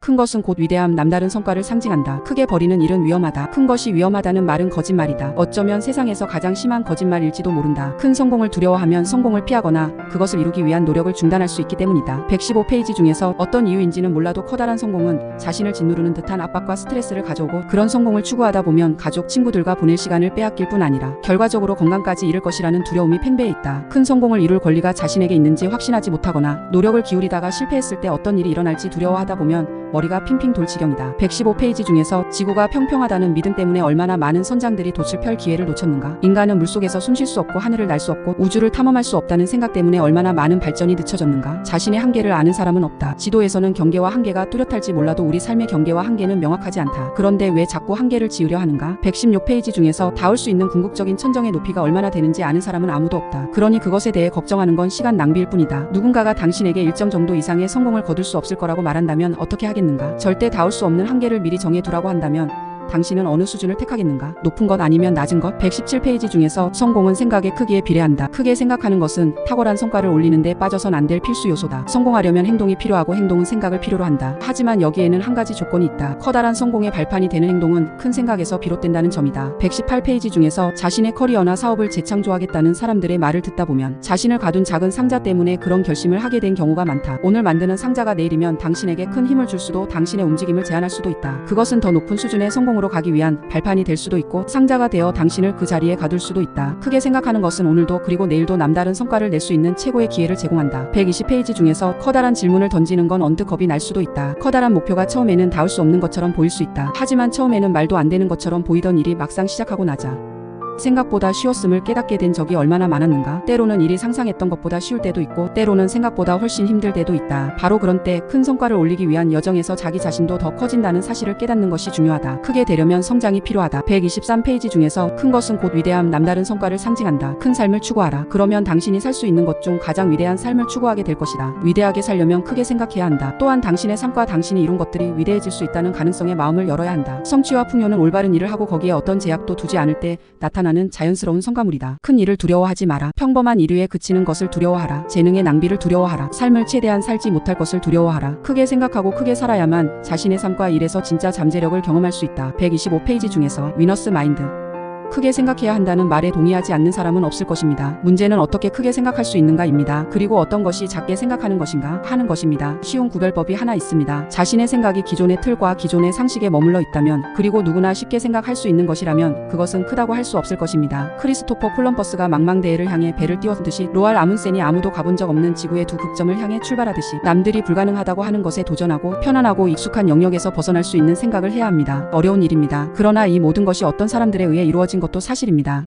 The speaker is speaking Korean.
큰 것은 곧 위대함, 남다른 성과를 상징한다. 크게 버리는 일은 위험하다. 큰 것이 위험하다는 말은 거짓말이다. 어쩌면 세상에서 가장 심한 거짓말일지도 모른다. 큰 성공을 두려워하면 성공을 피하거나 그것을 이루기 위한 노력을 중단할 수 있기 때문이다. 115페이지 중에서 어떤 이유인지는 몰라도 커다란 성공은 자신을 짓누르는 듯한 압박과 스트레스를 가져오고, 그런 성공을 추구하다 보면 가족, 친구들과 보낼 시간을 빼앗길 뿐 아니라 결과적으로 건강까지 잃을 것이라는 두려움이 팽배해 있다. 큰 성공을 이룰 권리가 자신에게 있는지 확신하지 못하거나 노력을 기울이다가 실패했을 때 어떤 일이 일어날지 두려워하다 보면 머리가 핑핑 돌 지경이다. 115페이지 중에서 지구가 평평하다는 믿음 때문에 얼마나 많은 선장들이 돛을 펼 기회를 놓쳤는가. 인간은 물속에서 숨 쉴 수 없고 하늘을 날 수 없고 우주를 탐험할 수 없다는 생각 때문에 얼마나 많은 발전이 늦춰졌는가. 자신의 한계를 아는 사람은 없다. 지도에서는 경계와 한계가 뚜렷할지 몰라도 우리 삶의 경계와 한계는 명확하지 않다. 그런데 왜 자꾸 한계를 지으려 하는가. 116페이지 중에서 닿을 수 있는 궁극적인 천정의 높이가 얼마나 되는지 아는 사람은 아무도 없다. 그러니 그것에 대해 걱정하는 건 시간 낭비일 뿐이다. 누군가가 당신에게 일정 정도 이상의 성공을 거둘 수 없을 거라고 말한다면 어떻게 하겠는가. 절대 닿을 수 없는 한계를 미리 정해두라고 한다면 당신은 어느 수준을 택하겠는가? 높은 것 아니면 낮은 것? 117페이지 중에서 성공은 생각의 크기에 비례한다. 크게 생각하는 것은 탁월한 성과를 올리는데 빠져선 안 될 필수 요소다. 성공하려면 행동이 필요하고 행동은 생각을 필요로 한다. 하지만 여기에는 한 가지 조건이 있다. 커다란 성공의 발판이 되는 행동은 큰 생각에서 비롯된다는 점이다. 118페이지 중에서 자신의 커리어나 사업을 재창조하겠다는 사람들의 말을 듣다 보면 자신을 가둔 작은 상자 때문에 그런 결심을 하게 된 경우가 많다. 오늘 만드는 상자가 내일이면 당신에게 큰 힘을 줄 수도, 당신의 움직임을 제한할 수도 있다. 그것은 더 높은 수준의 성공 으로 가기 위한 발판이 될 수도 있고 상자가 되어 당신을 그 자리에 가둘 수도 있다. 크게 생각하는 것은 오늘도 그리고 내일도 남다른 성과를 낼 수 있는 최고의 기회를 제공한다. 120페이지 중에서 커다란 질문을 던지는 건 언뜻 겁이 날 수도 있다. 커다란 목표가 처음에는 닿을 수 없는 것처럼 보일 수 있다. 하지만 처음에는 말도 안 되는 것처럼 보이던 일이 막상 시작하고 나자 생각보다 쉬웠음을 깨닫게 된 적이 얼마나 많았는가. 때로는 일이 상상했던 것보다 쉬울 때도 있고 때로는 생각보다 훨씬 힘들 때도 있다. 바로 그런 때 큰 성과를 올리기 위한 여정에서 자기 자신도 더 커진다는 사실을 깨닫는 것이 중요하다. 크게 되려면 성장이 필요하다. 123페이지 중에서 큰 것은 곧 위대함, 남다른 성과를 상징한다. 큰 삶을 추구하라. 그러면 당신이 살 수 있는 것 중 가장 위대한 삶을 추구하게 될 것이다. 위대하게 살려면 크게 생각해야 한다. 또한 당신의 삶과 당신이 이룬 것들이 위대해질 수 있다는 가능성에 마음을 열어야 한다. 성취와 풍요는 올바른 일을 하고 거기에 어떤 제약도 두지 않을 때 나타나는 자연스러운 성과물이다. 큰 일을 두려워하지 마라. 평범한 일위에 그치는 것을 두려워하라. 재능의 낭비를 두려워하라. 삶을 최대한 살지 못할 것을 두려워하라. 크게 생각하고 크게 살아야만 자신의 삶과 일에서 진짜 잠재력을 경험할 수 있다. 125페이지 중에서 위너스 마인드, 크게 생각해야 한다는 말에 동의하지 않는 사람은 없을 것입니다. 문제는 어떻게 크게 생각할 수 있는가입니다. 그리고 어떤 것이 작게 생각하는 것인가 하는 것입니다. 쉬운 구별법이 하나 있습니다. 자신의 생각이 기존의 틀과 기존의 상식에 머물러 있다면, 그리고 누구나 쉽게 생각할 수 있는 것이라면 그것은 크다고 할 수 없을 것입니다. 크리스토퍼 콜럼버스가 망망대해를 향해 배를 띄웠듯이 로알 아문센이 아무도 가본 적 없는 지구의 두 극점을 향해 출발하듯이 남들이 불가능하다고 하는 것에 도전하고 편안하고 익숙한 영역에서 벗어날 수 있는 생각을 해야 합니다. 어려운 일입니다. 그러나 이 모든 것이 어떤 사람들에 의해 이루어진 것도 사실입니다.